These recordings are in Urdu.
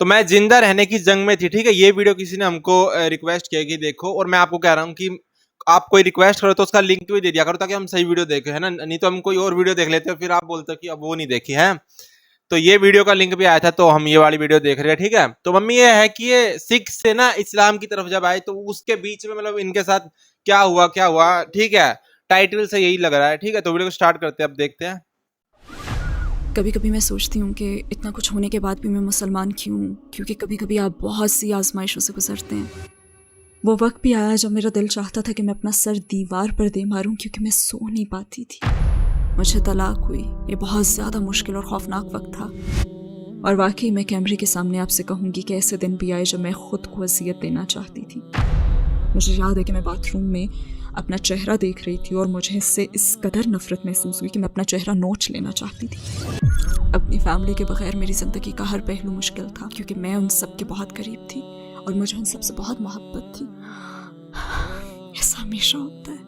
تو میں زندہ رہنے کی جنگ میں تھی. ٹھیک ہے, یہ ویڈیو کسی نے ہم کو ریکویسٹ کیا کہ دیکھو, اور میں آپ کو کہہ رہا ہوں کہ آپ کوئی ریکویسٹ کرو تو اس کا لنک بھی دے دیا کرو تاکہ ہم صحیح ویڈیو دیکھیں, ہے نا, نہیں تو ہم کوئی اور ویڈیو دیکھ لیتے ہیں پھر آپ بولتے کہ اب وہ نہیں دیکھی ہے. تو یہ ویڈیو کا لنک بھی آیا تھا, تو ہم یہ والی ویڈیو دیکھ رہے ہیں. ٹھیک ہے, تو ممی یہ ہے کہ یہ سکھ سے نا اسلام کی طرف جب آئے تو اس کے بیچ میں مطلب ان کے ساتھ کیا ہوا. ٹھیک ہے, ٹائٹل سے یہی لگ رہا ہے. ٹھیک ہے, تو ویڈیو کو سٹارٹ کرتے ہیں, اب دیکھتے ہیں. کبھی کبھی میں سوچتی ہوں کہ اتنا کچھ ہونے کے بعد بھی میں مسلمان کیوں ہوں, کیونکہ کبھی کبھی آپ بہت سی آزمائشوں سے گزرتے ہیں. وہ وقت بھی آیا جب میرا دل چاہتا تھا کہ میں اپنا سر دیوار پر دے ماروں کیونکہ میں سو نہیں پاتی تھی. مجھے طلاق ہوئی. یہ بہت زیادہ مشکل اور خوفناک وقت تھا, اور واقعی میں کیمرے کے سامنے آپ سے کہوں گی کہ ایسے دن بھی آئے جب میں خود کو اذیت دینا چاہتی تھی. مجھے یاد ہے کہ میں باتھ روم میں اپنا چہرہ دیکھ رہی تھی اور مجھے اس سے اس قدر نفرت محسوس ہوئی کہ میں اپنا چہرہ نوچ لینا چاہتی تھی. اپنی فیملی کے بغیر میری زندگی کا ہر پہلو مشکل تھا, کیونکہ میں ان سب کے بہت قریب تھی اور مجھے ان سب سے بہت محبت تھی. ایسا ہمیشہ ہوتا ہے.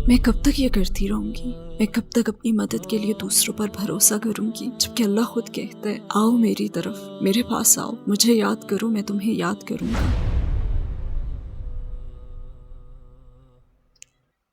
میں کب تک یہ کرتی رہوں گی؟ میں کب تک اپنی مدد کے لیے دوسروں پر بھروسہ کروں گی, جبکہ اللہ خود کہتا ہے آؤ میری طرف, میرے پاس آؤ, مجھے یاد کرو, میں تمہیں یاد کروں گا.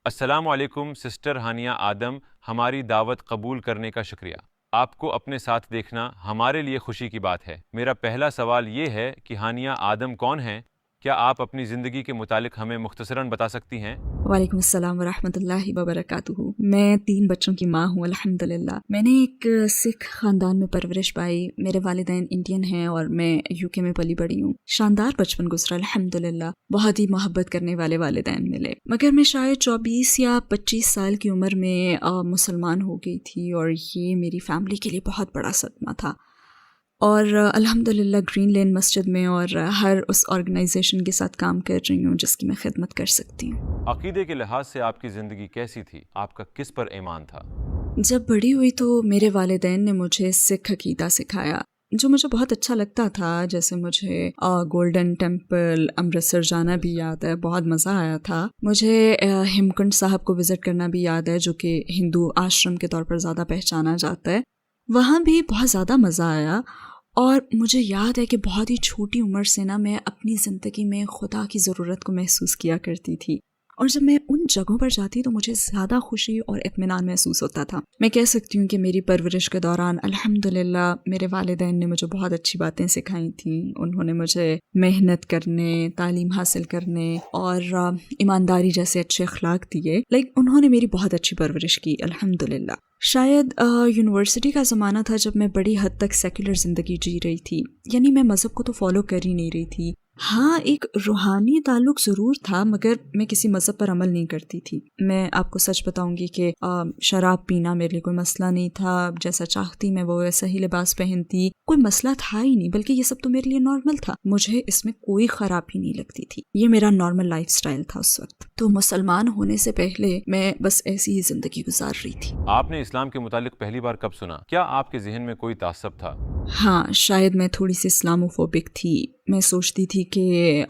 السلام علیکم سسٹر ہانیہ آدم, ہماری دعوت قبول کرنے کا شکریہ. آپ کو اپنے ساتھ دیکھنا ہمارے لیے خوشی کی بات ہے. میرا پہلا سوال یہ ہے کہ ہانیہ آدم کون ہیں؟ کیا آپ اپنی زندگی کے متعلق ہمیں مختصراً بتا سکتی ہیں؟ وعلیکم السلام ورحمۃ اللہ وبرکاتہ. میں 3 بچوں کی ماں ہوں الحمدللہ. میں نے ایک سکھ خاندان میں پرورش پائی. میرے والدین انڈین ہیں اور میں UK میں پلی بڑھی ہوں. شاندار بچپن گزرا الحمدللہ. بہت ہی محبت کرنے والے والدین ملے, مگر میں شاید 24 یا 25 سال کی عمر میں مسلمان ہو گئی تھی, اور یہ میری فیملی کے لیے بہت بڑا صدمہ تھا. اور الحمدللہ گرین لین مسجد میں اور ہر اس آرگنائزیشن کے ساتھ کام کر رہی ہوں جس کی میں خدمت کر سکتی ہوں. عقیدے کے لحاظ سے آپ کی زندگی کیسی تھی؟ آپ کا کس پر ایمان تھا؟ جب بڑی ہوئی تو میرے والدین نے مجھے سکھ عقیدہ سکھایا جو مجھے بہت اچھا لگتا تھا. جیسے مجھے گولڈن ٹیمپل امرتسر جانا بھی یاد ہے, بہت مزہ آیا تھا. مجھے ہیمکنڈ صاحب کو وزٹ کرنا بھی یاد ہے, جو کہ ہندو آشرم کے طور پر زیادہ پہچانا جاتا ہے. وہاں بھی بہت زیادہ مزہ آیا. اور مجھے یاد ہے کہ بہت ہی چھوٹی عمر سے نا میں اپنی زندگی میں خدا کی ضرورت کو محسوس کیا کرتی تھی, اور جب میں ان جگہوں پر جاتی تو مجھے زیادہ خوشی اور اطمینان محسوس ہوتا تھا. میں کہہ سکتی ہوں کہ میری پرورش کے دوران الحمدللہ میرے والدین نے مجھے بہت اچھی باتیں سکھائی تھیں. انہوں نے مجھے محنت کرنے, تعلیم حاصل کرنے اور ایمانداری جیسے اچھے اخلاق دیے. انہوں نے میری بہت اچھی پرورش کی الحمدللہ. شاید یونیورسٹی کا زمانہ تھا جب میں بڑی حد تک سیکولر زندگی جی رہی تھی, یعنی میں مذہب کو تو فالو کر ہی نہیں رہی تھی. ہاں, ایک روحانی تعلق ضرور تھا, مگر میں کسی مذہب پر عمل نہیں کرتی تھی. میں آپ کو سچ بتاؤں گی کہ شراب پینا میرے لیے کوئی مسئلہ نہیں تھا. جیسا چاہتی میں وہ ویسا ہی لباس پہنتی, کوئی مسئلہ تھا ہی نہیں, بلکہ یہ سب تو میرے لیے نارمل تھا. مجھے اس میں کوئی خرابی نہیں لگتی تھی. یہ میرا نارمل لائف سٹائل تھا اس وقت. تو مسلمان ہونے سے پہلے میں بس ایسی ہی زندگی گزار رہی تھی. آپ نے اسلام کے متعلق پہلی بار کب سنا؟ کیا آپ کے ذہن میں کوئی تعصب تھا؟ ہاں, شاید میں تھوڑی سی اسلاموفوبک تھی. میں سوچتی تھی کہ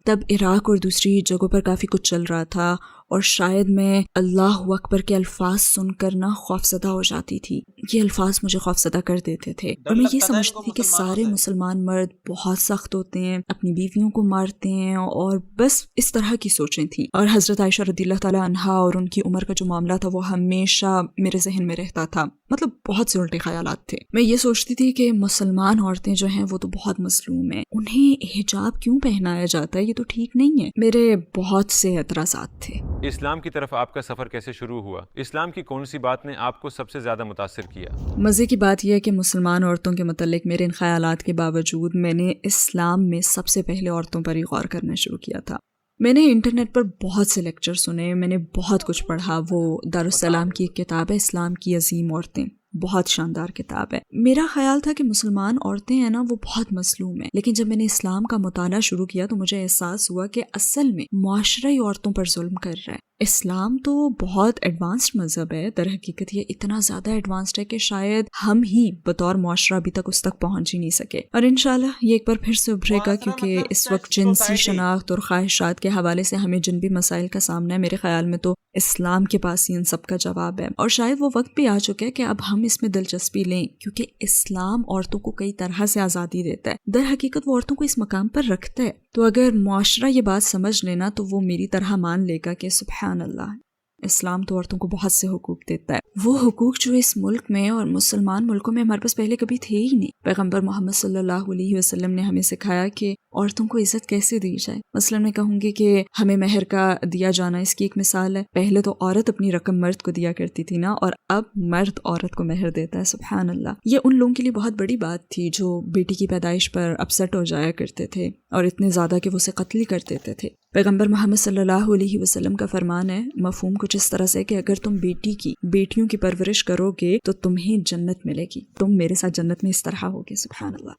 تب عراق اور دوسری جگہوں پر کافی کچھ چل رہا تھا, اور شاید میں اللہ اکبر کے الفاظ سن کر نا خوفزدہ ہو جاتی تھی. یہ الفاظ مجھے خوفزدہ کر دیتے تھے, اور میں یہ سمجھتی تھی کہ سارے مسلمان مرد بہت سخت ہوتے ہیں, اپنی بیویوں کو مارتے ہیں, اور بس اس طرح کی سوچیں تھیں. اور حضرت عائشہ رضی اللہ تعالیٰ عنہا اور ان کی عمر کا جو معاملہ تھا وہ ہمیشہ میرے ذہن میں رہتا تھا. مطلب بہت سے الٹے خیالات تھے. میں یہ سوچتی تھی کہ مسلمان عورتیں جو ہیں وہ تو بہت مظلوم ہیں, انہیں حجاب کیوں پہنایا جاتا ہے, یہ تو ٹھیک نہیں ہے. میرے بہت سے اعتراضات تھے. اسلام کی طرف آپ کا سفر کیسے شروع ہوا؟ اسلام کی کون سی بات نے آپ کو سب سے زیادہ متاثر کیا؟ مزے کی بات یہ ہے کہ مسلمان عورتوں کے متعلق میرے ان خیالات کے باوجود میں نے اسلام میں سب سے پہلے عورتوں پر ہی غور کرنا شروع کیا تھا. میں نے انٹرنیٹ پر بہت سے لیکچر سنے, میں نے بہت کچھ پڑھا. وہ دارالسلام کی ایک کتاب ہے اسلام کی عظیم عورتیں, بہت شاندار کتاب ہے. میرا خیال تھا کہ مسلمان عورتیں ہیں نا وہ بہت مظلوم ہیں, لیکن جب میں نے اسلام کا مطالعہ شروع کیا تو مجھے احساس ہوا کہ اصل میں معاشرہ ہی عورتوں پر ظلم کر رہا ہے. اسلام تو بہت ایڈوانسڈ مذہب ہے، در حقیقت یہ اتنا زیادہ ایڈوانسڈ ہے کہ شاید ہم ہی بطور معاشرہ ابھی تک اس تک پہنچ ہی نہیں سکے، اور انشاءاللہ یہ ایک بار پھر سے ابھرے گا، کیونکہ اس وقت جنسی شناخت اور خواہشات کے حوالے سے ہمیں جن بھی مسائل کا سامنا ہے، میرے خیال میں تو اسلام کے پاس ہی ان سب کا جواب ہے، اور شاید وہ وقت بھی آ چکا ہے کہ اب ہم اس میں دلچسپی لیں، کیونکہ اسلام عورتوں کو کئی طرح سے آزادی دیتا ہے، در حقیقت وہ عورتوں کو اس مقام پر رکھتا ہے، تو اگر معاشرہ یہ بات سمجھ لینا تو وہ میری طرح مان لے گا کہ سبحان اللہ، اسلام تو عورتوں کو بہت سے حقوق دیتا ہے، وہ حقوق جو اس ملک میں اور مسلمان ملکوں میں ہمارے پاس پہلے کبھی تھے ہی نہیں۔ پیغمبر محمد صلی اللہ علیہ وسلم نے ہمیں سکھایا کہ عورتوں کو عزت کیسے دی جائے۔ مثلا میں کہوں گی کہ ہمیں مہر کا دیا جانا اس کی ایک مثال ہے، پہلے تو عورت اپنی رقم مرد کو دیا کرتی تھی نا، اور اب مرد عورت کو مہر دیتا ہے، سبحان اللہ۔ یہ ان لوگوں کے لیے بہت بڑی بات تھی جو بیٹی کی پیدائش پر اپسٹ ہو جایا کرتے تھے، اور اتنے زیادہ کہ وہ اسے قتل کر دیتے تھے۔ پیغمبر محمد صلی اللہ علیہ وسلم کا فرمان ہے، مفہوم کچھ اس طرح سے کہ اگر تم بیٹیوں کی پرورش کرو گے تو تمہیں جنت ملے گی، تم میرے ساتھ جنت میں اس طرح ہوگے، سبحان اللہ۔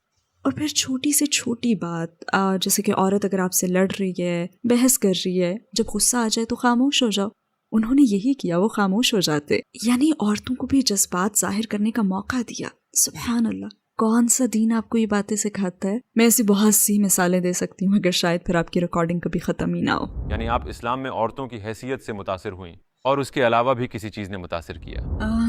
اور پھر چھوٹی سے چھوٹی بات، جیسے کہ عورت اگر آپ سے لڑ رہی ہے، بحث کر رہی ہے، جب غصہ آ جائے تو خاموش ہو جاؤ، انہوں نے یہی کیا، وہ خاموش ہو جاتے، یعنی عورتوں کو بھی جذبات ظاہر کرنے کا موقع دیا، سبحان اللہ۔ کون سا دین آپ کو یہ باتیں سکھاتا ہے؟ میں ایسی بہت سی مثالیں دے سکتی ہوں، مگر شاید پھر آپ کی ریکارڈنگ کبھی ختم ہی نہ ہو۔ یعنی آپ اسلام میں عورتوں کی حیثیت سے متاثر ہوئیں اور اس کے علاوہ بھی کسی چیز نے متاثر کیا؟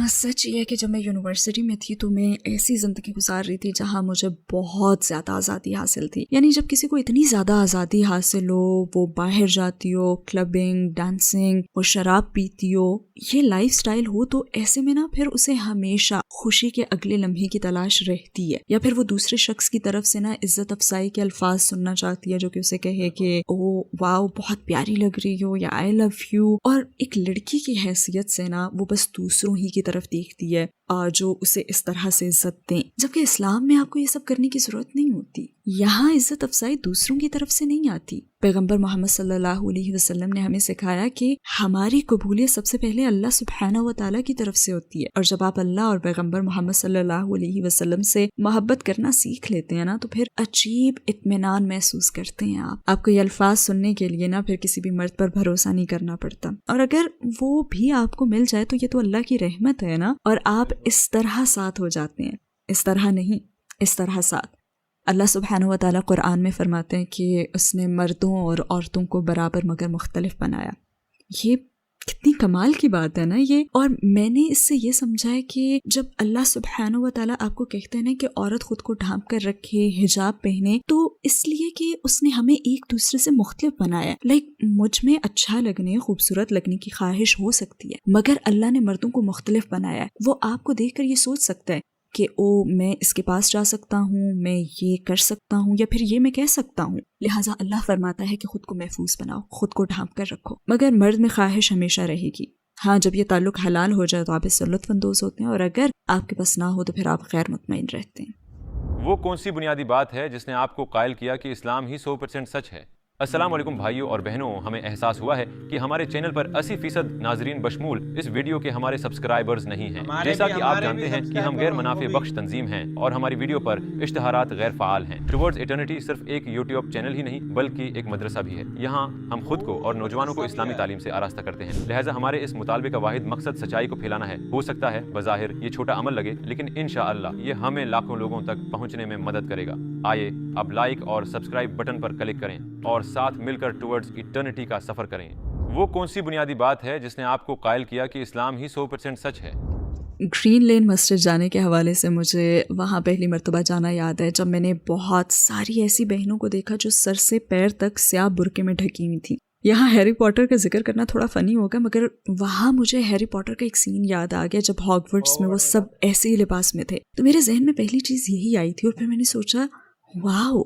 سچ یہ ہے کہ جب میں یونیورسٹی میں تھی تو میں ایسی زندگی گزار رہی تھی جہاں مجھے بہت زیادہ آزادی حاصل تھی، یعنی جب کسی کو اتنی زیادہ آزادی حاصل ہو، وہ باہر جاتی ہو، کلبنگ، ڈانسنگ، وہ شراب پیتی ہو، یہ لائف سٹائل ہو، تو ایسے میں نا پھر اسے ہمیشہ خوشی کے اگلے لمحے کی تلاش رہتی ہے، یا پھر وہ دوسرے شخص کی طرف سے نا عزت افزائی کے الفاظ سننا چاہتی ہے جو کہ اسے کہے کہ او واو بہت پیاری لگ رہی ہو، یا آئی لو یو، اور ایک لڑکی کی حیثیت سے نا وہ بس دوسروں ہی کی طرف دیکھتی ہے جو اسے اس طرح سے عزت دیں، جبکہ اسلام میں آپ کو یہ سب کرنے کی ضرورت نہیں ہوتی۔ یہاں عزت افزائی دوسروں کی طرف سے نہیں آتی، پیغمبر محمد صلی اللہ علیہ وسلم نے ہمیں سکھایا کہ ہماری قبولیت سب سے پہلے اللہ سبحانہ و تعالیٰ کی طرف سے ہوتی ہے، اور جب آپ اللہ اور پیغمبر محمد صلی اللہ علیہ وسلم سے محبت کرنا سیکھ لیتے ہیں نا تو پھر عجیب اطمینان محسوس کرتے ہیں آپ کو یہ الفاظ سننے کے لیے نا پھر کسی بھی مرد پر بھروسہ نہیں کرنا پڑتا، اور اگر وہ بھی آپ کو مل جائے تو یہ تو اللہ کی رحمت ہے نا، اور آپ اس طرح ساتھ ہو جاتے ہیں، اس طرح نہیں، اس طرح ساتھ۔ اللہ سبحانہ و تعالیٰ قرآن میں فرماتے ہیں کہ اس نے مردوں اور عورتوں کو برابر مگر مختلف بنایا۔ یہ کتنی کمال کی بات ہے نا یہ، اور میں نے اس سے یہ سمجھا ہے کہ جب اللہ سبحانہ و تعالیٰ آپ کو کہتے ہیں نا کہ عورت خود کو ڈھانپ کر رکھے، حجاب پہنے، تو اس لیے کہ اس نے ہمیں ایک دوسرے سے مختلف بنایا ہے۔ مجھ میں اچھا لگنے، خوبصورت لگنے کی خواہش ہو سکتی ہے، مگر اللہ نے مردوں کو مختلف بنایا ہے۔ وہ آپ کو دیکھ کر یہ سوچ سکتا ہے کہ میں اس کے پاس جا سکتا ہوں، میں یہ کر سکتا ہوں، یا پھر یہ میں کہہ سکتا ہوں، لہٰذا اللہ فرماتا ہے کہ خود کو محفوظ بناؤ، خود کو ڈھانپ کر رکھو، مگر مرد میں خواہش ہمیشہ رہے گی۔ ہاں جب یہ تعلق حلال ہو جائے تو آپ اس سے لطف اندوز ہوتے ہیں، اور اگر آپ کے پاس نہ ہو تو پھر آپ غیر مطمئن رہتے ہیں۔ وہ کون سی بنیادی بات ہے جس نے آپ کو قائل کیا کہ اسلام ہی 100% سچ ہے؟ السلام علیکم بھائیوں اور بہنوں، ہمیں احساس ہوا ہے کہ ہمارے چینل پر 80% ناظرین بشمول اس ویڈیو کے ہمارے سبسکرائبرز نہیں ہیں، جیسا کہ آپ جانتے ہیں کہ ہم غیر منافع بخش تنظیم ہیں اور ہماری ویڈیو پر اشتہارات غیر فعال ہیں۔ ٹوورڈز ایٹرنیٹی صرف ایک یوٹیوب چینل ہی نہیں بلکہ ایک مدرسہ بھی ہے، یہاں ہم خود کو اور نوجوانوں کو اسلامی تعلیم سے آراستہ کرتے ہیں، لہٰذا ہمارے اس مطالبے کا واحد مقصد سچائی کو پھیلانا ہے۔ ہو سکتا ہے بظاہر یہ چھوٹا عمل لگے، لیکن انشاءاللہ یہ ہمیں لاکھوں لوگوں تک پہنچنے میں مدد کرے گا۔ آئیے اب لائک اور سبسکرائب بٹن پر کلک کریں اور ساتھ مل کر ٹوورڈز ایٹرنیٹی کا سفر کریں۔ وہ کون سی بنیادی بات ہے جس نے آپ کو قائل کیا کہ اسلام ہی 100% سچ ہے؟ گرین لین مسجد جانے کے حوالے سے مجھے وہاں پہلی مرتبہ جانا یاد ہے، جب میں نے بہت ساری ایسی بہنوں کو دیکھا جو سر سے پیر تک سیاہ برقعے میں ڈھکی ہوئی تھیں۔ یہاں ہیری پوٹر کا ذکر کرنا تھوڑا فنی ہوگا، مگر وہاں مجھے ہیری پوٹر کا ایک سین یاد آ گیا جب ہاگورٹس میں وہ سب ایسے ہی لباس میں تھے، تو میرے ذہن میں پہلی چیز یہی آئی تھی، اور پھر میں نے سوچا واو،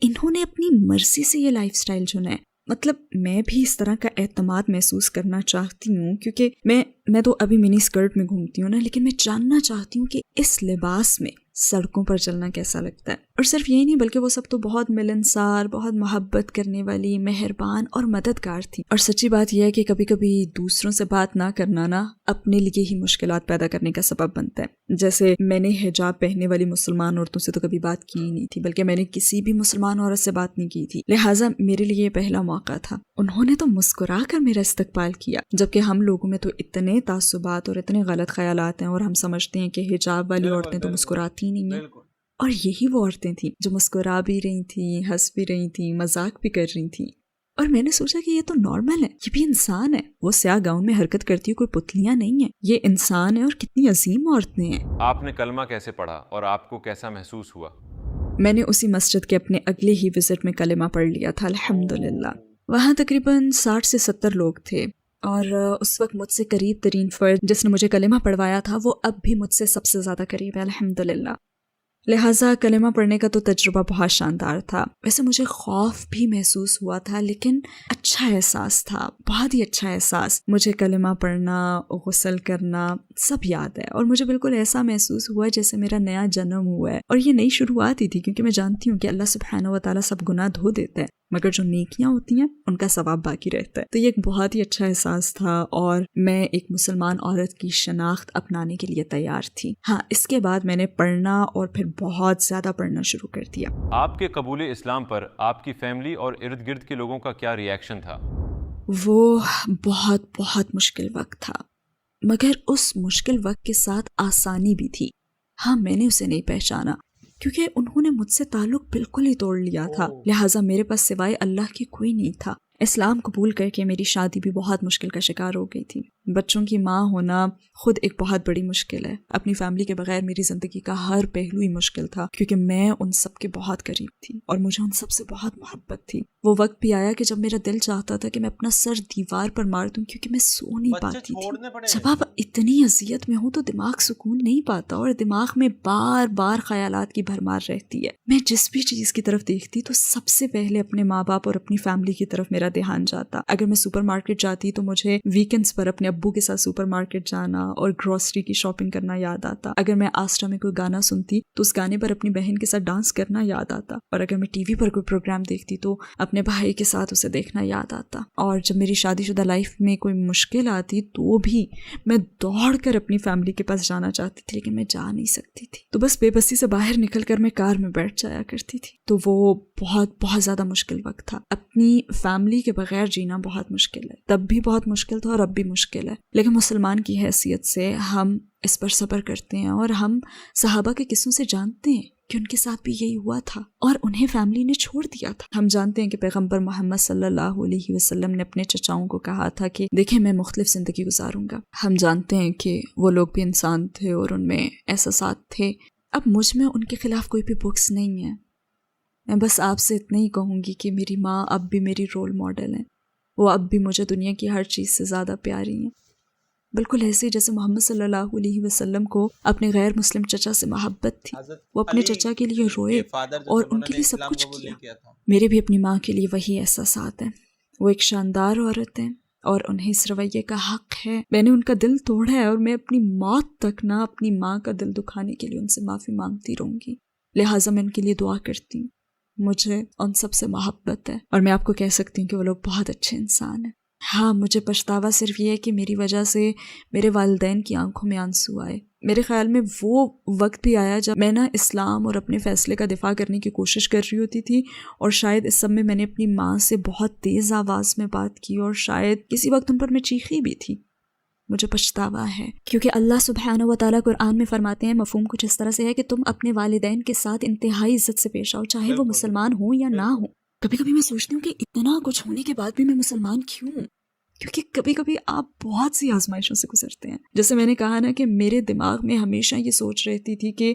انہوں نے اپنی مرضی سے یہ لائف سٹائل چنا ہے۔ مطلب میں بھی اس طرح کا اعتماد محسوس کرنا چاہتی ہوں، کیونکہ میں تو ابھی منی اسکرٹ میں گھومتی ہوں نا، لیکن میں جاننا چاہتی ہوں کہ اس لباس میں سڑکوں پر چلنا کیسا لگتا ہے۔ اور صرف یہی نہیں بلکہ وہ سب تو بہت ملنسار، بہت محبت کرنے والی، مہربان اور مددگار تھی۔ اور سچی بات یہ ہے کہ کبھی کبھی دوسروں سے بات نہ کرنا نا اپنے لیے ہی مشکلات پیدا کرنے کا سبب بنتا ہے۔ جیسے میں نے حجاب پہننے والی مسلمان عورتوں سے تو کبھی بات کی ہی نہیں تھی، بلکہ میں نے کسی بھی مسلمان عورت سے بات نہیں کی تھی، لہٰذا میرے لیے یہ پہلا موقع تھا۔ انہوں نے تو مسکرا کر میرا استقبال کیا، جبکہ ہم لوگوں میں تو اتنے تعصبات اور اتنے غلط خیالات ہیں اور ہم سمجھتے ہیں کہ حجاب والی عورتیں تو مسکراتی نہیں ہیں، اور یہی وہ عورتیں تھیں جو مسکرا بھی رہی تھیں، ہنس بھی رہی تھیں، مذاق بھی کر رہی تھیں، اور میں نے سوچا کہ یہ تو نارمل ہے، یہ بھی انسان ہے، وہ سیاہ گاؤن میں حرکت کرتی ہوئی کوئی پتلیاں نہیں ہیں، یہ انسان ہے اور کتنی عظیم عورتیں ہیں۔ آپ نے کلمہ کیسے پڑھا اور آپ کو کیسا محسوس ہوا؟ میں نے اسی مسجد کے اپنے اگلے ہی وزٹ میں کلمہ پڑھ لیا تھا، الحمدللہ۔ وہاں تقریباً 60 سے 70 لوگ تھے، اور اس وقت مجھ سے قریب ترین فرد جس نے مجھے کلمہ پڑھوایا تھا وہ اب بھی مجھ سے سب سے زیادہ قریب ہے، الحمدللہ۔ لہٰذا کلمہ پڑھنے کا تو تجربہ بہت شاندار تھا۔ ویسے مجھے خوف بھی محسوس ہوا تھا، لیکن اچھا احساس تھا، بہت ہی اچھا احساس۔ مجھے کلمہ پڑھنا، غسل کرنا سب یاد ہے، اور مجھے بالکل ایسا محسوس ہوا جیسے میرا نیا جنم ہوا ہے، اور یہ نئی شروعات ہی تھی، کیونکہ میں جانتی ہوں کہ اللہ سبحانہ و تعالیٰ سب گناہ دھو دیتا ہے، مگر جو نیکیاں ہوتی ہیں ان کا ثواب باقی رہتا ہے۔ تو یہ ایک بہت ہی اچھا احساس تھا، اور میں ایک مسلمان عورت کی شناخت اپنانے کے لیے تیار تھی۔ ہاں، اس کے بعد میں نے پڑھنا اور پھر بہت زیادہ پڑھنا شروع کر دیا۔ آپ کے قبول اسلام پر آپ کی فیملی اور ارد گرد کے لوگوں کا کیا ری ایکشن تھا؟ وہ بہت بہت مشکل وقت تھا، مگر اس مشکل وقت کے ساتھ آسانی بھی تھی۔ ہاں، میں نے اسے نہیں پہچانا، کیونکہ انہوں نے مجھ سے تعلق بالکل ہی توڑ لیا تھا، لہٰذا میرے پاس سوائے اللہ کے کوئی نہیں تھا۔ اسلام قبول کر کے میری شادی بھی بہت مشکل کا شکار ہو گئی تھی۔ بچوں کی ماں ہونا خود ایک بہت بڑی مشکل ہے۔ اپنی فیملی کے بغیر میری زندگی کا ہر پہلو ہی مشکل تھا، کیونکہ میں ان سب کے بہت قریب تھی اور مجھے ان سب سے بہت محبت تھی۔ وہ وقت بھی آیا کہ جب میرا دل چاہتا تھا کہ میں اپنا سر دیوار پر مار دوں، کیونکہ میں سو نہیں پاتی تھی۔ جب آپ اتنی اذیت میں ہوں تو دماغ سکون نہیں پاتا، اور دماغ میں بار بار خیالات کی بھرمار رہتی ہے۔ میں جس بھی چیز کی طرف دیکھتی تو سب سے پہلے اپنے ماں باپ اور اپنی فیملی کی طرف میرا دھیان جاتا۔ اگر میں سپر مارکیٹ جاتی تو مجھے ویکینڈز پر اپنے ابو کے ساتھ سپر مارکیٹ جانا اور گروسری کی شاپنگ کرنا یاد آتا۔ اگر میں آسٹا میں کوئی گانا سنتی تو اس گانے پر اپنی بہن کے ساتھ ڈانس کرنا یاد آتا، اور اگر میں ٹی وی پر کوئی پروگرام دیکھتی تو اپنے بھائی کے ساتھ اسے دیکھنا یاد آتا۔ اور جب میری شادی شدہ لائف میں کوئی مشکل آتی تو بھی میں دوڑ کر اپنی فیملی کے پاس جانا چاہتی تھی، لیکن میں جا نہیں سکتی تھی، تو بس بے بسی سے باہر نکل کر میں کار میں بیٹھ جایا کرتی تھی۔ تو وہ بہت بہت زیادہ مشکل وقت تھا۔ اپنی فیملی کے بغیر جینا بہت مشکل ہے، تب بھی بہت مشکل تھا اور اب بھی مشکل ہے، لیکن مسلمان کی حیثیت سے ہم اس پر صبر کرتے ہیں، اور ہم صحابہ کے قصوں سے جانتے ہیں کہ ان کے ساتھ بھی یہی ہوا تھا اور انہیں فیملی نے چھوڑ دیا تھا۔ ہم جانتے ہیں کہ پیغمبر محمد صلی اللہ علیہ وسلم نے اپنے چچاؤں کو کہا تھا کہ دیکھیں میں مختلف زندگی گزاروں گا۔ ہم جانتے ہیں کہ وہ لوگ بھی انسان تھے اور ان میں احساسات تھے۔ اب مجھ میں ان کے خلاف کوئی بھی بکس نہیں ہے، میں بس آپ سے اتنا ہی کہوں گی کہ میری ماں اب بھی میری رول ماڈل ہیں، وہ اب بھی مجھے دنیا کی ہر چیز سے زیادہ پیاری ہیں، بالکل ایسے جیسے محمد صلی اللہ علیہ وسلم کو اپنے غیر مسلم چچا سے محبت تھی۔ وہ اپنے چچا کے لیے روئے اور ان کے لیے سب کچھ کیا۔ میرے بھی اپنی ماں کے لیے وہی احساسات ہیں۔ وہ ایک شاندار عورت ہیں اور انہیں اس رویے کا حق ہے۔ میں نے ان کا دل توڑا ہے اور میں اپنی موت تک نہ اپنی ماں کا دل دکھانے کے لیے ان سے معافی مانگتی رہوں گی، لہٰذا میں ان کے لیے دعا کرتی ہوں۔ مجھے ان سب سے محبت ہے اور میں آپ کو کہہ سکتی ہوں کہ وہ لوگ بہت اچھے انسان ہیں۔ ہاں، مجھے پچھتاوا صرف یہ ہے کہ میری وجہ سے میرے والدین کی آنکھوں میں آنسو آئے۔ میرے خیال میں وہ وقت بھی آیا جب میں اسلام اور اپنے فیصلے کا دفاع کرنے کی کوشش کر رہی ہوتی تھی، اور شاید اس سب میں نے اپنی ماں سے بہت تیز آواز میں بات کی، اور شاید کسی وقت ان پر میں چیخی بھی تھی۔ مجھے پچھتاوا ہے، کیونکہ اللہ سبحانہ و تعالیٰ قرآن میں فرماتے ہیں، مفہوم کچھ اس طرح سے ہے کہ تم اپنے والدین کے ساتھ انتہائی عزت سے پیش آؤ، چاہے وہ مسلمان ہوں یا نہ ہوں۔ کبھی کبھی میں سوچتی ہوں کہ اتنا کچھ ہونے کے بعد بھی میں مسلمان کیوں ہوں، کیونکہ کبھی کبھی آپ بہت سی آزمائشوں سے گزرتے ہیں۔ جیسے میں نے کہا نا کہ میرے دماغ میں ہمیشہ یہ سوچ رہتی تھی کہ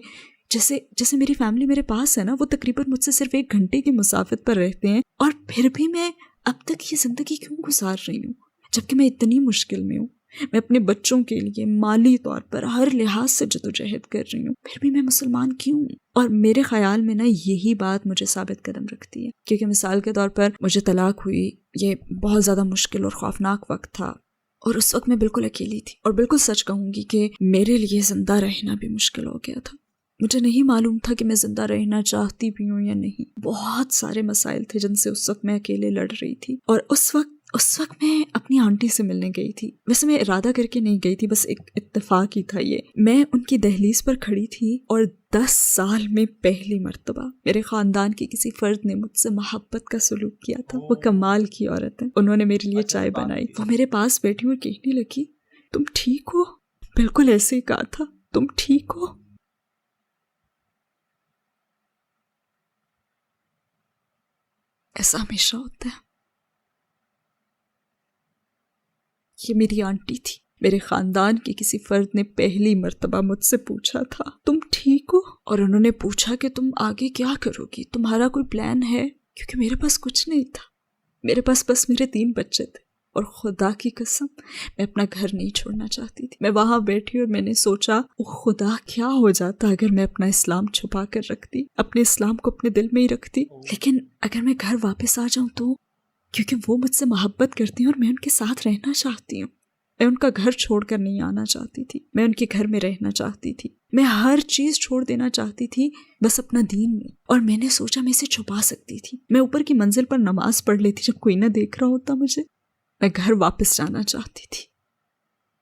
جیسے میری فیملی میرے پاس ہے نا، وہ تقریباً مجھ سے صرف 1 گھنٹے کی مسافت پر رہتے ہیں، اور پھر بھی میں اب تک یہ زندگی کیوں گزار رہی ہوں جبکہ میں اتنی مشکل میں ہوں۔ میں اپنے بچوں کے لیے مالی طور پر ہر لحاظ سے جدوجہد کر رہی ہوں، پھر بھی میں مسلمان کیوں ہوں؟ اور میرے خیال میں نا یہی بات مجھے ثابت قدم رکھتی ہے، کیونکہ مثال کے طور پر مجھے طلاق ہوئی، یہ بہت زیادہ مشکل اور خوفناک وقت تھا، اور اس وقت میں بالکل اکیلی تھی، اور بالکل سچ کہوں گی کہ میرے لیے زندہ رہنا بھی مشکل ہو گیا تھا۔ مجھے نہیں معلوم تھا کہ میں زندہ رہنا چاہتی بھی ہوں یا نہیں۔ بہت سارے مسائل تھے جن سے اس وقت میں اکیلے لڑ رہی تھی، اور اس وقت میں اپنی آنٹی سے ملنے گئی تھی۔ ویسے میں ارادہ کر کے نہیں گئی تھی، بس ایک اتفاق ہی تھا یہ۔ میں ان کی دہلیز پر کھڑی تھی اور 10 سال میں پہلی مرتبہ میرے خاندان کے کسی فرد نے مجھ سے محبت کا سلوک کیا تھا. وہ کمال کی عورت ہے. انہوں نے میرے لیے چائے بنائی. وہ میرے پاس بیٹھی اور کہنے لگی تم ٹھیک ہو؟ بالکل ایسے ہی کہا تھا, تم ٹھیک ہو؟ ایسا ہمیشہ ہوتا ہے. یہ میری آنٹی تھی. میرے خاندان کے کسی فرد نے پہلی مرتبہ مجھ سے پوچھا تھا تم ٹھیک ہو؟ اور انہوں نے پوچھا کہ تم آگے کیا کرو گی, تمہارا کوئی پلان ہے؟ کیونکہ میرے پاس کچھ نہیں تھا. میرے پاس بس میرے 3 بچے تھے, اور خدا کی قسم میں اپنا گھر نہیں چھوڑنا چاہتی تھی. میں وہاں بیٹھی اور میں نے سوچا خدا کیا ہو جاتا اگر میں اپنا اسلام چھپا کر رکھتی, اپنے اسلام کو اپنے دل میں ہی رکھتی. لیکن اگر میں گھر واپس آ جاؤں تو, کیونکہ وہ مجھ سے محبت کرتی ہیں اور میں ان کے ساتھ رہنا چاہتی ہوں. میں ان کا گھر چھوڑ کر نہیں آنا چاہتی تھی, میں ان کے گھر میں رہنا چاہتی تھی. میں ہر چیز چھوڑ دینا چاہتی تھی بس اپنا دین نہیں. اور میں نے سوچا میں اسے چھپا سکتی تھی. میں اوپر کی منزل پر نماز پڑھ لیتی جب کوئی نہ دیکھ رہا ہوتا مجھے. میں گھر واپس جانا چاہتی تھی.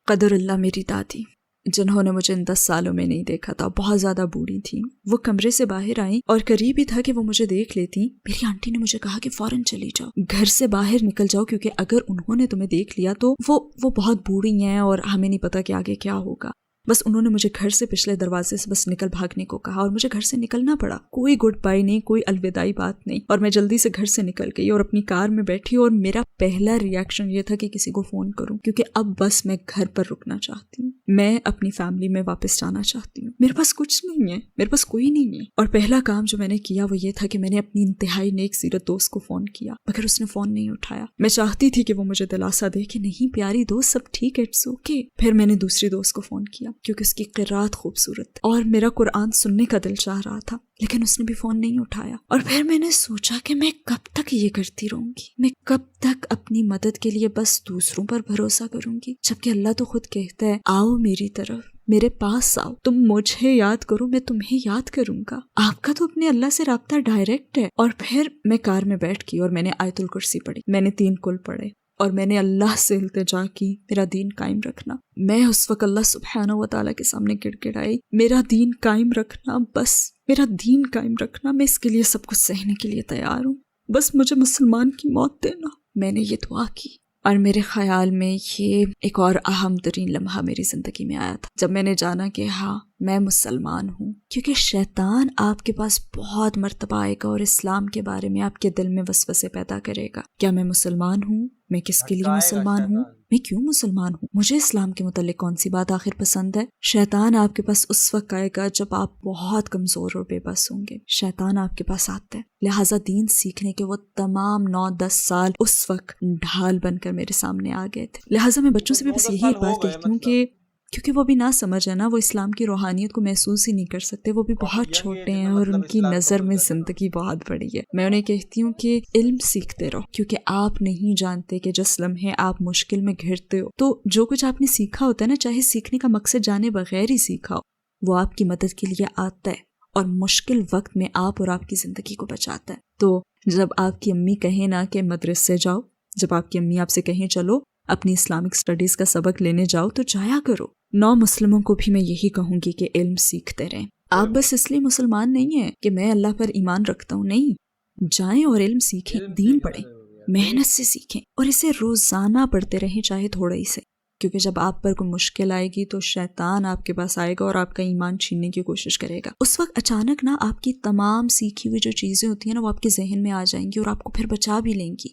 قدر اللہ میری دادی جنہوں نے مجھے ان 10 سالوں میں نہیں دیکھا تھا, بہت زیادہ بوڑھی تھیں. وہ کمرے سے باہر آئیں اور قریب ہی تھا کہ وہ مجھے دیکھ لیتی. میری آنٹی نے مجھے کہا کہ فوراً چلی جاؤ, گھر سے باہر نکل جاؤ, کیونکہ اگر انہوں نے تمہیں دیکھ لیا تو وہ بہت بوڑھی ہیں اور ہمیں نہیں پتا کہ آگے کیا ہوگا. بس انہوں نے مجھے گھر سے پچھلے دروازے سے بس نکل بھاگنے کو کہا اور مجھے گھر سے نکلنا پڑا. کوئی گڈ بائی نہیں, کوئی الوداعی بات نہیں, اور میں جلدی سے گھر سے نکل گئی اور اپنی کار میں بیٹھی. اور میرا پہلا ریاکشن یہ تھا کہ کسی کو فون کروں, کیونکہ اب بس میں گھر پر رکنا چاہتی ہوں. میں اپنی فیملی میں واپس جانا چاہتی ہوں. میرے پاس کچھ نہیں ہے, میرے پاس کوئی نہیں ہے. اور پہلا کام جو میں نے کیا وہ یہ تھا کہ میں نے اپنی انتہائی نیک سیرت دوست کو فون کیا, مگر اس نے فون نہیں اٹھایا. میں چاہتی تھی کہ وہ مجھے دلاسا دے کہ نہیں پیاری دوست, سب ٹھیک ہے, اٹس اوکے. پھر میں نے دوسری دوست کو فون کیا کیونکہ اس کی قرات خوبصورت اور میرا قرآن سننے کا دل چاہ رہا تھا, لیکن اس نے بھی فون نہیں اٹھایا. اور پھر میں نے سوچا کہ میں کب تک یہ کرتی رہوں گی, میں کب تک اپنی مدد کے لیے بس دوسروں پر بھروسہ کروں گی, جبکہ اللہ تو خود کہتا ہے آؤ میری طرف, میرے پاس آؤ, تم مجھے یاد کرو, میں تمہیں یاد کروں گا. آپ کا تو اپنے اللہ سے رابطہ ڈائریکٹ ہے. اور پھر میں کار میں بیٹھ گئی اور میں نے آیت الکرسی پڑھی, میں نے 3 کل پڑھے, اور میں نے اللہ سے التجا کی میرا دین قائم رکھنا. میں اس وقت اللہ سبحانہ و تعالیٰ کے سامنے گڑگڑائی, میرا دین قائم رکھنا, بس میرا دین قائم رکھنا. میں اس کے لیے سب کچھ سہنے کے لیے تیار ہوں, بس مجھے مسلمان کی موت دینا. میں نے یہ دعا کی. اور میرے خیال میں یہ ایک اور اہم ترین لمحہ میری زندگی میں آیا تھا جب میں نے جانا کہ ہاں میں مسلمان ہوں. کیونکہ شیطان آپ کے پاس بہت مرتبہ آئے گا اور اسلام کے بارے میں آپ کے دل میں وسوسے پیدا کرے گا. کیا میں مسلمان ہوں؟ میں کس کے لیے مسلمان ہوں؟ میں کیوں مسلمان ہوں؟ مجھے اسلام کے متعلق کون سی بات آخر پسند ہے؟ شیطان آپ کے پاس اس وقت آئے گا جب آپ بہت کمزور اور بے بس ہوں گے. شیطان آپ کے پاس آتا ہے. لہٰذا دین سیکھنے کے وہ تمام 9-10 سال اس وقت ڈھال بن کر میرے سامنے آ گئے تھے. لہٰذا میں بچوں سے بھی بس یہی بات کہتی ہوں کہ کیونکہ وہ بھی نہ سمجھ ہے نا, وہ اسلام کی روحانیت کو محسوس ہی نہیں کر سکتے, وہ بھی بہت چھوٹے ہیں اور ان کی نظر میں زندگی بہت بڑی ہے. میں انہیں کہتی ہوں کہ علم سیکھتے رہو, کیونکہ آپ نہیں جانتے کہ جس لمحے آپ مشکل میں گھرتے ہو تو جو کچھ آپ نے سیکھا ہوتا ہے نا, چاہے سیکھنے کا مقصد جانے بغیر ہی سیکھا ہو, وہ آپ کی مدد کے لیے آتا ہے اور مشکل وقت میں آپ اور آپ کی زندگی کو بچاتا ہے. تو جب آپ کی امی کہیں نا کہ مدرسے جاؤ, جب آپ کی امی آپ سے کہیں چلو اپنی اسلامک اسٹڈیز کا سبق لینے جاؤ, تو جایا کرو. نو مسلموں کو بھی میں یہی کہوں گی کہ علم سیکھتے رہیں. آپ بس اس لیے مسلمان نہیں ہیں کہ میں اللہ پر ایمان رکھتا ہوں, نہیں, جائیں اور علم سیکھیں, دین پڑھیں, محنت سے سیکھیں اور اسے روزانہ پڑھتے رہیں, چاہے تھوڑا ہی سے. کیونکہ جب آپ پر کوئی مشکل آئے گی تو شیطان آپ کے پاس آئے گا اور آپ کا ایمان چھیننے کی کوشش کرے گا. اس وقت اچانک نا آپ کی تمام سیکھی ہوئی جو چیزیں ہوتی ہیں نا, وہ آپ کے ذہن میں آ جائیں گی اور آپ کو پھر بچا بھی لیں گی,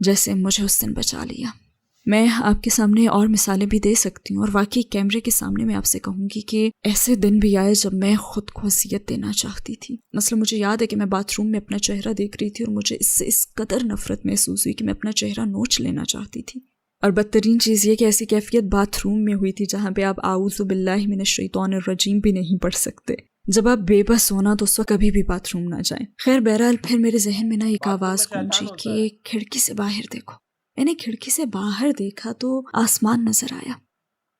جیسے مجھے اس دن بچا لیا. میں آپ کے سامنے اور مثالیں بھی دے سکتی ہوں, اور واقعی کیمرے کے سامنے میں آپ سے کہوں گی کہ ایسے دن بھی آئے جب میں خود کو اذیت دینا چاہتی تھی. مثلا مجھے یاد ہے کہ میں باتھ روم میں اپنا چہرہ دیکھ رہی تھی اور مجھے اس سے اس قدر نفرت محسوس ہوئی کہ میں اپنا چہرہ نوچ لینا چاہتی تھی. اور بدترین چیز یہ کہ ایسی کیفیت باتھ روم میں ہوئی تھی جہاں پہ آپ اعوذ باللہ من الشیطان الرجیم بھی نہیں پڑھ سکتے. جب آپ بے بس ہونا تو اس وقت کبھی بھی باتھ روم نہ جائیں. خیر بہرحال پھر میرے ذہن میں نا ایک آواز گونجی کہ کھڑکی سے باہر دیکھو. میں نے کھڑکی سے باہر دیکھا تو آسمان نظر آیا.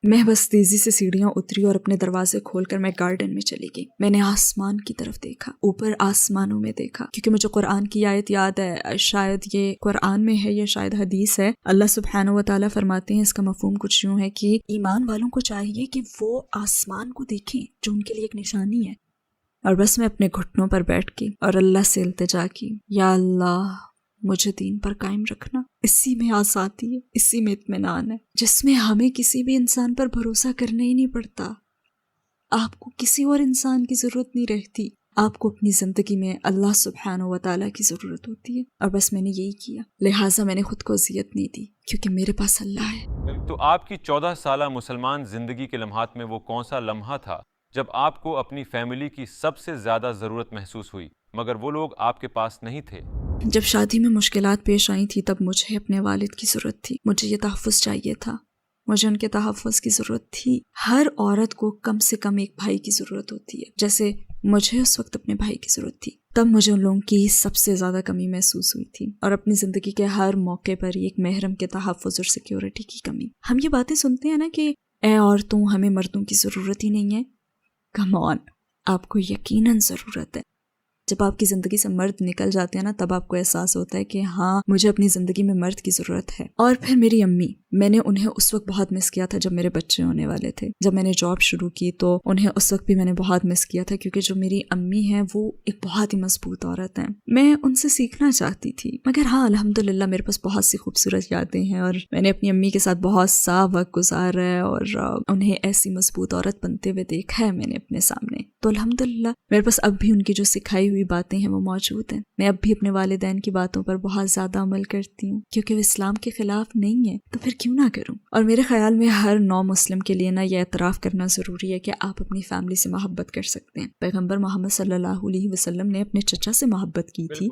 میں بس تیزی سے سیڑھیاں اتری اور اپنے دروازے کھول کر میں گارڈن میں چلی گئی. میں نے آسمان کی طرف دیکھا, اوپر آسمانوں میں دیکھا, کیونکہ مجھے قرآن کی آیت یاد ہے, شاید یہ قرآن میں ہے یا شاید حدیث ہے. اللہ سبحانہ و تعالیٰ فرماتے ہیں, اس کا مفہوم کچھ یوں ہے کہ ایمان والوں کو چاہیے کہ وہ آسمان کو دیکھیں جو ان کے لیے ایک نشانی ہے. اور بس میں اپنے گھٹنوں پر بیٹھ کے اور اللہ سے التجا کی، یا اللہ مجھے دین پر قائم رکھنا، اسی میں آزادی ہے، اسی میں اطمینان ہے، جس میں ہمیں کسی بھی انسان پر بھروسہ کرنا ہی نہیں پڑتا۔ آپ کو کسی اور انسان کی ضرورت نہیں رہتی، آپ کو اپنی زندگی میں اللہ سبحانہ و تعالیٰ کی ضرورت ہوتی ہے، اور بس میں نے یہی کیا، لہٰذا میں نے خود کو اذیت نہیں دی کیونکہ میرے پاس اللہ ہے۔ تو آپ کی 14 سالہ مسلمان زندگی کے لمحات میں وہ کون سا لمحہ تھا جب آپ کو اپنی فیملی کی سب سے زیادہ ضرورت محسوس ہوئی مگر وہ لوگ آپ کے پاس نہیں تھے؟ جب شادی میں مشکلات پیش آئی تھی تب مجھے اپنے والد کی ضرورت تھی، مجھے یہ تحفظ چاہیے تھا، مجھے ان کے تحفظ کی ضرورت تھی۔ ہر عورت کو کم سے کم ایک بھائی کی ضرورت ہوتی ہے، جیسے مجھے اس وقت اپنے بھائی کی ضرورت تھی، تب مجھے ان لوگوں کی سب سے زیادہ کمی محسوس ہوئی تھی، اور اپنی زندگی کے ہر موقع پر ایک محرم کے تحفظ اور سیکیورٹی کی کمی۔ ہم یہ باتیں سنتے ہیں نا کہ اے عورتوں ہمیں مردوں کی ضرورت ہی نہیں ہے، کم آن، آپ کو یقیناً ضرورت ہے۔ جب آپ کی زندگی سے مرد نکل جاتے ہیں نا تب آپ کو احساس ہوتا ہے کہ ہاں مجھے اپنی زندگی میں مرد کی ضرورت ہے۔ اور پھر میری امی، میں نے انہیں اس وقت بہت مس کیا تھا جب میرے بچے ہونے والے تھے، جب میں نے جاب شروع کی تو انہیں اس وقت بھی میں نے بہت مس کیا تھا، کیونکہ جو میری امی ہیں وہ ایک بہت ہی مضبوط عورت ہیں، میں ان سے سیکھنا چاہتی تھی، مگر ہاں الحمدللہ میرے پاس بہت سی خوبصورت یادیں ہیں اور میں نے اپنی امی کے ساتھ بہت سا وقت گزارا ہے اور انہیں ایسی مضبوط عورت بنتے ہوئے دیکھا ہے میں نے اپنے سامنے، تو الحمدللہ میرے پاس اب بھی ان کی جو سکھائی ہوئی باتیں ہیں وہ موجود ہیں۔ میں اب بھی اپنے والدین کی باتوں پر بہت زیادہ عمل کرتی ہوں کیونکہ وہ اسلام کے خلاف نہیں ہے، تو پھر کیوں نہ کروں۔ اور میرے خیال میں ہر نو مسلم کے لیے نا یہ اعتراف کرنا ضروری ہے کہ آپ اپنی فیملی سے محبت کر سکتے ہیں۔ پیغمبر محمد صلی اللہ علیہ وسلم نے اپنے چچا سے محبت کی تھی،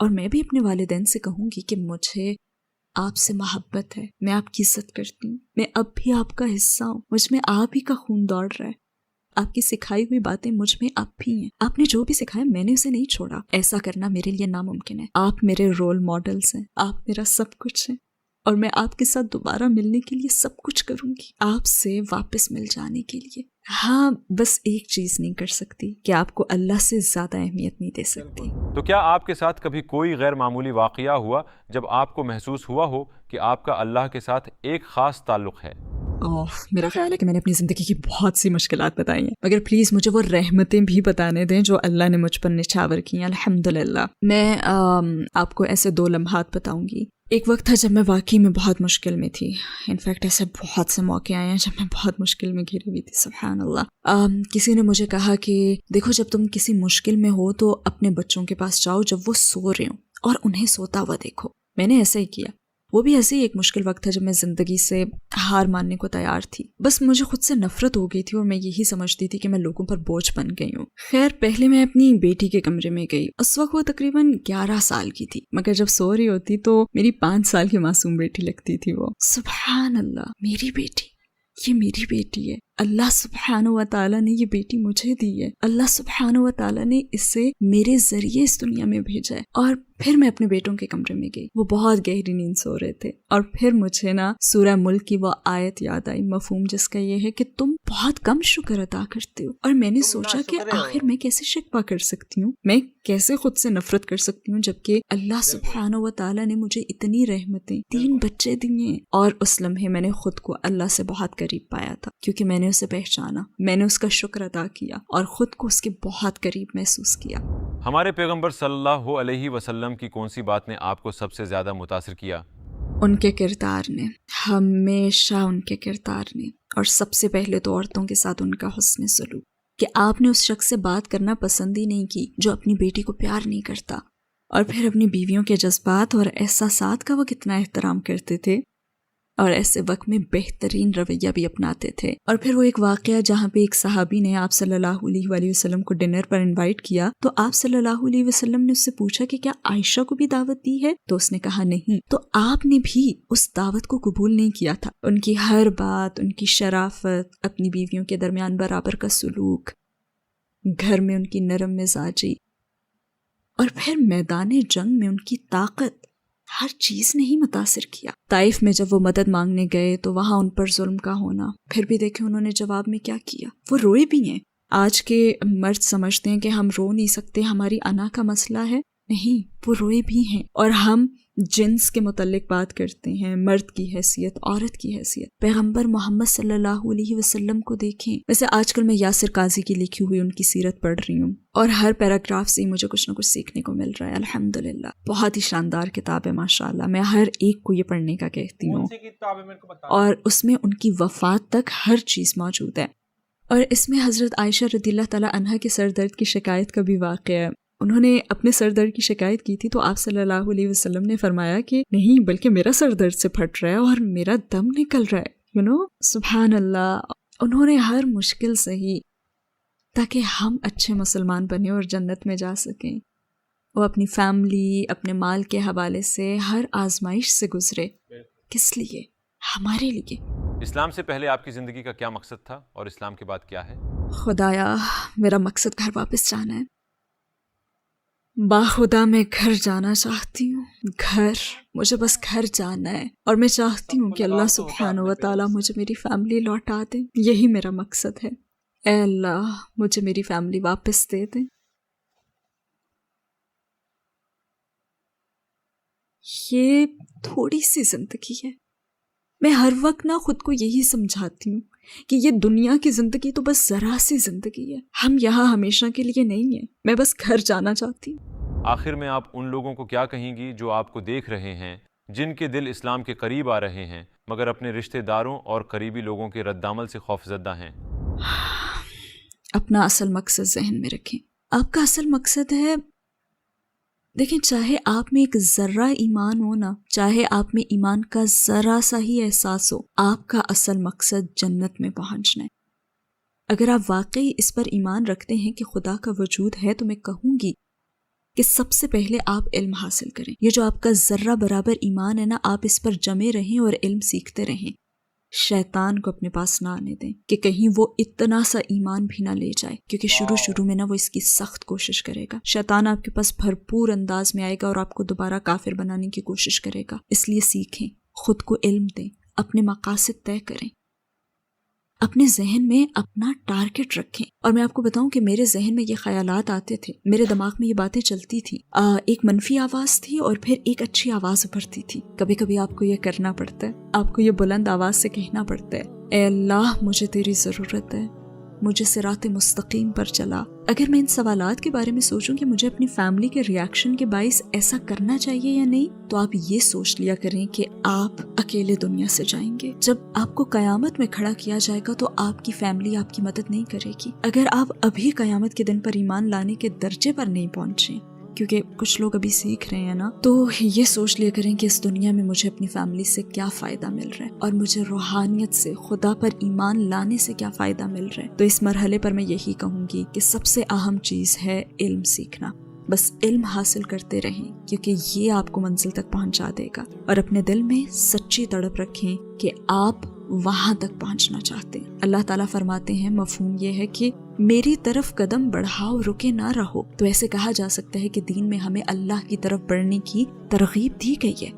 اور میں بھی اپنے والدین سے کہوں گی کہ مجھے آپ سے محبت ہے، میں آپ کی عزت کرتی ہوں، میں اب بھی آپ کا حصہ ہوں، مجھ میں آپ ہی کا خون دوڑ رہا ہے، آپ کی سکھائی ہوئی باتیں مجھ میں اب بھی ہیں، آپ نے جو بھی سکھایا میں نے اسے نہیں چھوڑا، ایسا کرنا میرے لیے ناممکن ہے۔ آپ میرے رول ماڈلز ہیں، آپ میرا سب کچھ ہیں، اور میں آپ کے ساتھ دوبارہ ملنے کے لیے سب کچھ کروں گی، آپ سے واپس مل جانے کے لیے۔ ہاں بس ایک چیز نہیں کر سکتی کہ آپ کو اللہ سے زیادہ اہمیت نہیں دے سکتی۔ تو کیا آپ کے ساتھ کبھی کوئی غیر معمولی واقعہ ہوا جب آپ کو محسوس ہوا ہو کہ آپ کا اللہ کے ساتھ ایک خاص تعلق ہے؟ میرا خیال ہے کہ میں نے اپنی زندگی کی بہت سی مشکلات بتائی ہیں، مگر پلیز مجھے وہ رحمتیں بھی بتانے دیں جو اللہ نے مجھ پر نچھاور کی ہیں۔ الحمدللہ میں آپ کو ایسے 2 لمحات بتاؤں گی۔ ایک وقت تھا جب میں واقعی میں بہت مشکل میں تھی، انفیکٹ ایسے بہت سے موقع آئے ہیں جب میں بہت مشکل میں گھری ہوئی تھی، سبحان اللہ۔ کسی نے مجھے کہا کہ دیکھو جب تم کسی مشکل میں ہو تو اپنے بچوں کے پاس جاؤ جب وہ سو رہے ہوں اور انہیں سوتا ہوا دیکھو۔ میں نے ایسا ہی کیا، وہ بھی ایسے ہی ایک مشکل وقت تھا جب میں زندگی سے ہار ماننے کو تیار تھی، بس مجھے خود سے نفرت ہو گئی تھی اور میں یہی سمجھتی تھی کہ میں لوگوں پر بوجھ بن گئی ہوں۔ خیر پہلے میں اپنی بیٹی کے کمرے میں گئی، اس وقت وہ تقریباً 11 سال کی تھی، مگر جب سو رہی ہوتی تو میری 5 سال کی معصوم بیٹی لگتی تھی وہ۔ سبحان اللہ، میری بیٹی، یہ میری بیٹی ہے، اللہ سبحانہ و تعالیٰ نے یہ بیٹی مجھے دی ہے، اللہ سبحانہ و تعالیٰ نے اسے میرے ذریعے اس دنیا میں بھیجا ہے۔ اور پھر میں اپنے بیٹوں کے کمرے میں گئی، وہ بہت گہری نیند سو رہے تھے، اور پھر مجھے نا سورہ ملک کی وہ آیت یاد آئی، مفہوم جس کا یہ ہے کہ تم بہت کم شکر ادا کرتے ہو، اور میں نے سوچا کہ آخر میں کیسے شکوہ کر سکتی ہوں، میں کیسے خود سے نفرت کر سکتی ہوں جبکہ اللہ سبحانہ و تعالیٰ نے مجھے اتنی رحمتیں، 3 بچے دیے۔ اور اس لمحے میں نے خود کو اللہ سے بہت قریب پایا تھا کیونکہ میں نے اسے پہچانا، میں نے اس کا شکر ادا کیا اور خود کو اس کے بہت قریب محسوس کیا۔ ہمارے پیغمبر صلی اللہ علیہ وسلم کی کون سی بات نے آپ کو سب سے زیادہ متاثر کیا؟ ان کے کردار نے، ہمیشہ ان کے کردار نے، اور سب سے پہلے تو عورتوں کے ساتھ ان کا حسن سلوک، کہ آپ نے اس شخص سے بات کرنا پسند ہی نہیں کی جو اپنی بیٹی کو پیار نہیں کرتا، اور پھر اپنی بیویوں کے جذبات اور احساسات کا وہ کتنا احترام کرتے تھے، اور ایسے وقت میں بہترین رویہ بھی اپناتے تھے۔ اور پھر وہ ایک واقعہ جہاں پہ ایک صحابی نے آپ صلی اللہ علیہ وآلہ وسلم کو ڈنر پر انوائٹ کیا، تو آپ صلی اللہ علیہ وسلم نے اس سے پوچھا کہ کیا عائشہ کو بھی دعوت دی ہے، تو اس نے کہا نہیں، تو آپ نے بھی اس دعوت کو قبول نہیں کیا تھا۔ ان کی ہر بات، ان کی شرافت، اپنی بیویوں کے درمیان برابر کا سلوک، گھر میں ان کی نرم مزاجی، اور پھر میدان جنگ میں ان کی طاقت، ہر چیز نے ہی متاثر کیا۔ طائف میں جب وہ مدد مانگنے گئے تو وہاں ان پر ظلم کا ہونا، پھر بھی دیکھیں انہوں نے جواب میں کیا کیا، وہ روئے بھی ہیں۔ آج کے مرد سمجھتے ہیں کہ ہم رو نہیں سکتے، ہماری انا کا مسئلہ ہے، نہیں، وہ روئے بھی ہیں. اور ہم جنس کے متعلق بات کرتے ہیں، مرد کی حیثیت، عورت کی حیثیت. پیغمبر محمد صلی اللہ علیہ وسلم کو دیکھیں. ویسے آج کل میں یاسر قاضی کی لکھی ہوئی ان کی سیرت پڑھ رہی ہوں، اور ہر پیراگراف سے مجھے کچھ نہ کچھ سیکھنے کو مل رہا ہے. الحمدللہ بہت ہی شاندار کتاب ہے ماشاءاللہ. میں ہر ایک کو یہ پڑھنے کا کہتی ہوں، اور اس میں ان کی وفات تک ہر چیز موجود ہے. اور اس میں حضرت عائشہ رضی اللہ تعالیٰ عنہا کے سر درد کی شکایت کا بھی واقعہ ہے. انہوں نے اپنے سر درد کی شکایت کی تھی تو آپ صلی اللہ علیہ وسلم نے فرمایا کہ نہیں، بلکہ میرا سر درد سے پھٹ رہا ہے اور میرا دم نکل رہا ہے. سبحان اللہ. انہوں نے ہر مشکل سے ہی، تاکہ ہم اچھے مسلمان بنیں اور جنت میں جا سکیں، وہ اپنی فیملی، اپنے مال کے حوالے سے ہر آزمائش سے گزرے. کس لیے؟ ہمارے لیے. اسلام سے پہلے آپ کی زندگی کا کیا مقصد تھا اور اسلام کے بعد کیا ہے؟ خدایا، میرا مقصد گھر واپس جانا ہے. باخدا میں گھر جانا چاہتی ہوں. مجھے بس گھر جانا ہے، اور میں چاہتی ہوں کہ اللہ سبحانہ و تعالیٰ مجھے میری فیملی لوٹا دے. یہی میرا مقصد ہے. اے اللہ، مجھے میری فیملی واپس دے دے. یہ تھوڑی سی زندگی ہے. میں ہر وقت نہ خود کو یہی سمجھاتی ہوں کہ یہ دنیا کی زندگی تو بس ذرا سی زندگی ہے. ہم یہاں ہمیشہ کے لیے نہیں ہیں. میں بس گھر جانا چاہتی ہوں. آخر میں آپ ان لوگوں کو کیا کہیں گی جو آپ کو دیکھ رہے ہیں، جن کے دل اسلام کے قریب آ رہے ہیں مگر اپنے رشتہ داروں اور قریبی لوگوں کے رد عمل سے خوفزدہ ہیں؟ اپنا اصل مقصد ذہن میں رکھیں. آپ کا اصل مقصد ہے، دیکھیں، چاہے آپ میں ایک ذرہ ایمان ہو نا، چاہے آپ میں ایمان کا ذرا سا ہی احساس ہو، آپ کا اصل مقصد جنت میں پہنچنا ہے. اگر آپ واقعی اس پر ایمان رکھتے ہیں کہ خدا کا وجود ہے، تو میں کہوں گی کہ سب سے پہلے آپ علم حاصل کریں. یہ جو آپ کا ذرہ برابر ایمان ہے نا، آپ اس پر جمے رہیں اور علم سیکھتے رہیں. شیطان کو اپنے پاس نہ آنے دیں کہ کہیں وہ اتنا سا ایمان بھی نہ لے جائے، کیونکہ شروع میں نا وہ اس کی سخت کوشش کرے گا. شیطان آپ کے پاس بھرپور انداز میں آئے گا اور آپ کو دوبارہ کافر بنانے کی کوشش کرے گا. اس لیے سیکھیں، خود کو علم دیں، اپنے مقاصد طے کریں، اپنے ذہن میں اپنا ٹارگٹ رکھیں. اور میں آپ کو بتاؤں کہ میرے ذہن میں یہ خیالات آتے تھے، میرے دماغ میں یہ باتیں چلتی تھی. ایک منفی آواز تھی اور پھر ایک اچھی آواز ابھرتی تھی. کبھی کبھی آپ کو یہ کرنا پڑتا ہے، آپ کو یہ بلند آواز سے کہنا پڑتا ہے، اے اللہ، مجھے تیری ضرورت ہے، مجھے صراط مستقیم پر چلا. اگر میں ان سوالات کے بارے میں سوچوں کہ مجھے اپنی فیملی کے ریاکشن کے باعث ایسا کرنا چاہیے یا نہیں، تو آپ یہ سوچ لیا کریں کہ آپ اکیلے دنیا سے جائیں گے. جب آپ کو قیامت میں کھڑا کیا جائے گا تو آپ کی فیملی آپ کی مدد نہیں کرے گی. اگر آپ ابھی قیامت کے دن پر ایمان لانے کے درجے پر نہیں پہنچے، کیونکہ کچھ لوگ ابھی سیکھ رہے ہیں نا، تو یہ سوچ لیا کریں کہ اس دنیا میں مجھے اپنی فیملی سے کیا فائدہ مل رہا ہے اور مجھے روحانیت سے، خدا پر ایمان لانے سے کیا فائدہ مل رہا ہے. تو اس مرحلے پر میں یہی کہوں گی کہ سب سے اہم چیز ہے علم سیکھنا. بس علم حاصل کرتے رہیں، کیونکہ یہ آپ کو منزل تک پہنچا دے گا. اور اپنے دل میں سچی تڑپ رکھیں کہ آپ وہاں تک پہنچنا چاہتے ہیں. اللہ تعالیٰ فرماتے ہیں، مفہوم یہ ہے کہ میری طرف قدم بڑھاؤ، رکے نہ رہو. تو ایسے کہا جا سکتا ہے کہ دین میں ہمیں اللہ کی طرف بڑھنے کی ترغیب دی گئی ہے.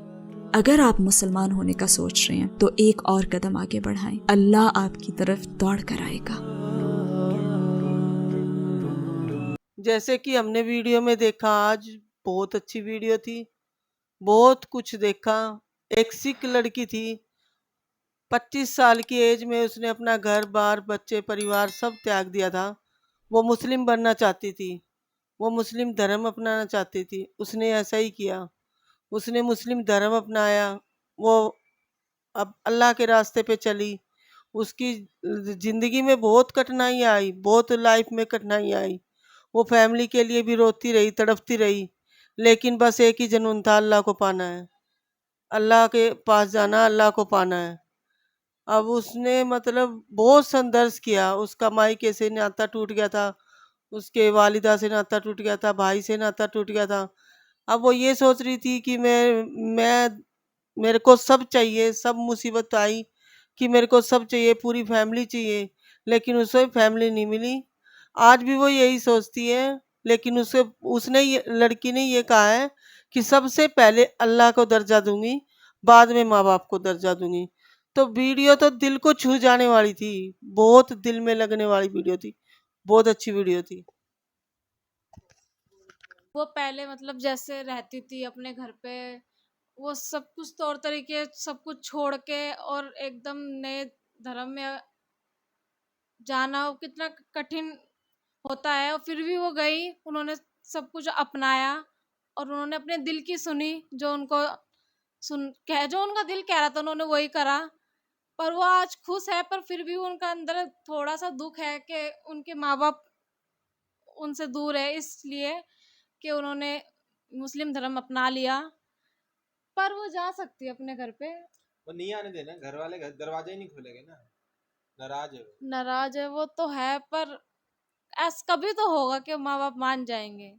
اگر آپ مسلمان ہونے کا سوچ رہے ہیں تو ایک اور قدم آگے بڑھائیں، اللہ آپ کی طرف دوڑ کر آئے گا. جیسے کہ ہم نے ویڈیو میں دیکھا، آج بہت اچھی ویڈیو تھی، بہت کچھ دیکھا. ایک سکھ لڑکی تھی، 25 سال کی ایج میں اس نے اپنا گھر بار، بچے، پریوار سب تیاگ دیا تھا. وہ مسلم بننا چاہتی تھی، وہ مسلم دھرم اپنانا چاہتی تھی. اس نے ایسا ہی کیا، اس نے مسلم دھرم اپنایا. وہ اب اللہ کے راستے پہ چلی. اس کی زندگی میں بہت کٹھنائی آئی، بہت لائف میں کٹھنائی آئی. وہ فیملی کے لیے بھی روتی رہی، تڑپتی رہی، لیکن بس ایک ہی جنون تھا، اللہ کو پانا ہے، اللہ کے پاس جانا، اللہ کو پانا ہے. اب اس نے مطلب بہت سنگھرش کیا. اس کا مائکے سے ناتا ٹوٹ گیا تھا، اس کے والدہ سے ناتا ٹوٹ گیا تھا، بھائی سے ناتا ٹوٹ گیا تھا. اب وہ یہ سوچ رہی تھی کہ میرے کو سب چاہیے. سب مصیبت آئی کہ میرے کو سب چاہیے، پوری فیملی چاہیے، لیکن اسے فیملی نہیں ملی. آج بھی وہ یہی سوچتی ہے، لیکن لڑکی نے یہ کہا ہے کہ سب سے پہلے اللہ کو درجہ دوں گی، بعد میں ماں باپ کو درجہ دوں گی. تو ویڈیو تو دل کو چھو جانے والی تھی، بہت دل میں لگنے والی ویڈیو تھی، بہت اچھی ویڈیو تھی. وہ پہلے مطلب جیسے رہتی تھی اپنے گھر پہ، وہ سب کچھ طور طریقے سب کچھ چھوڑ کے اور ایک دم نئے دھرم میں جانا کتنا کٹھن ہوتا ہے، اور پھر بھی وہ گئی، انہوں نے سب کچھ اپنایا اور انہوں نے اپنے دل کی سنی، جو ان کو جو ان کا دل کہہ رہا تھا انہوں نے وہی کرا. پر وہ آج خوش ہے، پر پھر بھی ان کا اندر تھوڑا سا دکھ ہے کہ ان کے ماں باپ ان سے دور ہے، اس لیے کہ انہوں نے مسلم دھرم اپنا لیا. پر وہ جا سکتی ہے اپنے گھر پہ. وہ نہیں آنے دینا، گھر والے دروازے ہی نہیں کھولے گے نا، ناراض ہے وہ. ناراض ہے وہ تو ہے، پر ایس کبھی تو ہوگا کہ ماں باپ مان جائیں گے.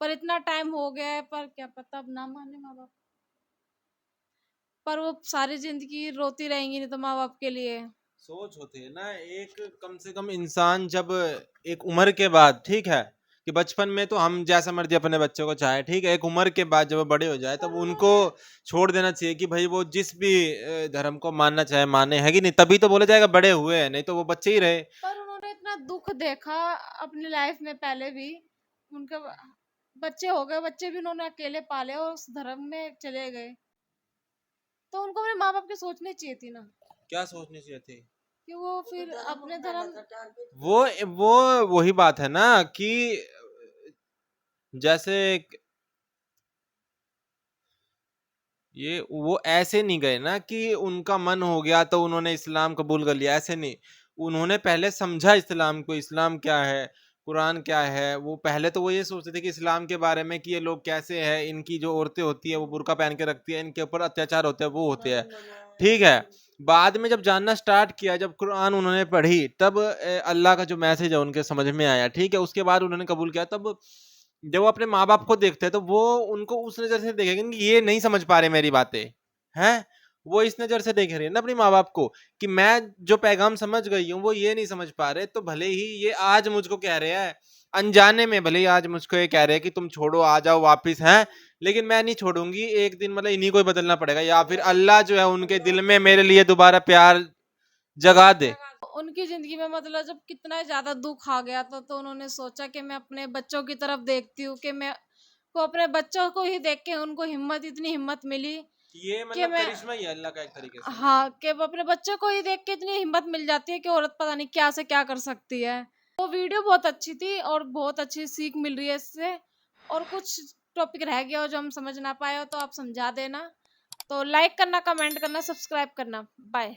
پر اتنا ٹائم ہو گیا ہے، پر کیا پتہ اب نہ مانے ماں باپ. پر وہ ساری زندگی روتی رہیں گی نہیں تو ماں باپ کے لیے. سوچ ہوتی ہے نا ایک، کم سے کم انسان جب ایک عمر کے بعد، ٹھیک ہے کہ بچپن میں تو ہم جیسا مرضی اپنے بچوں کو چاہے، ٹھیک ہے، ایک عمر کے بعد جب وہ بڑے ہو جائے تب ان کو چھوڑ دینا چاہیے کہ بھائی وہ جس بھی دھرم کو ماننا چاہے مانے، ہے کہ نہیں؟ تبھی تو بولا جائے گا بڑے ہوئے ہیں، نہیں تو وہ بچے ہی رہے. پر انہوں نے اتنا دکھ دیکھا اپنی لائف میں، پہلے بھی ان کے بچے ہو گئے، بچے بھی انہوں نے اکیلے پالے اور اس دھرم میں چلے گئے. تو ان کو اپنے ماں باپ کی سوچنی چاہیے تھی نا، کیا سوچنی چاہیے تھی کہ وہ پھر اپنے دھرم. وہ وہی بات ہے نا کہ جیسے یہ وہ ایسے نہیں گئے نا کہ ان کا من ہو گیا تو انہوں نے اسلام قبول کر لیا، ایسے نہیں. انہوں نے پہلے سمجھا اسلام کو، اسلام کیا ہے، قرآن کیا ہے. وہ پہلے تو وہ یہ سوچتے تھے کہ اسلام کے بارے میں کہ یہ لوگ کیسے ہیں، ان کی جو عورتیں ہوتی ہیں وہ برقع پہن کے رکھتی ہیں، ان کے اوپر اتیاچار ہوتے ہیں، وہ ہوتے ہیں، ٹھیک ہے. بعد میں جب جاننا سٹارٹ کیا، جب قرآن انہوں نے پڑھی، تب اللہ کا جو میسج ہے ان کے سمجھ میں آیا، ٹھیک ہے. اس کے بعد انہوں نے قبول کیا. تب جب وہ اپنے ماں باپ کو دیکھتے ہیں تو وہ ان کو اس نظر سے دیکھیں گے کہ یہ نہیں سمجھ پا رہے میری باتیں ہیں. وہ اس نظر سے دیکھ رہے ہیں نا اپنی ماں باپ کو کہ میں جو پیغام سمجھ گئی ہوں وہ یہ نہیں سمجھ پا رہے. تو بھلے ہی یہ آج مجھ کو کہہ رہے ہیں انجانے میں، بھلے ہی آج مجھ کو یہ کہہ رہے ہیں کہ تم چھوڑو، آ جاؤ واپس، ہیں، لیکن میں نہیں چھوڑوں گی. ایک دن مطلب انہیں کو بدلنا پڑے گا، یا پھر اللہ جو ہے ان کے دل میں میرے لیے دوبارہ پیار جگا دے. ان کی زندگی میں مطلب جب کتنا زیادہ دکھ آ گیا تھا تو انہوں نے سوچا کہ میں اپنے بچوں کی طرف دیکھتی ہوں، کہ میں کو اپنے بچوں کو ہی دیکھ کے ان کو اتنی ہمت ملی یہ کہ مطلب میں، کرشمہ ہی ہے اللہ کا ایک طریقے سے. ہاں، کہ وہ اپنے بچوں کو ہی دیکھ کے اتنی ہمت مل جاتی ہے کہ عورت پتہ نہیں کیا سے کیا کر سکتی ہے. وہ ویڈیو بہت اچھی تھی اور بہت اچھی سیکھ مل رہی ہے اس سے. اور کچھ ٹاپک رہ گیا ہو جو ہم سمجھ نہ پائے ہو تو آپ سمجھا دینا. تو لائک کرنا، کمنٹ کرنا، سبسکرائب کرنا. بائے.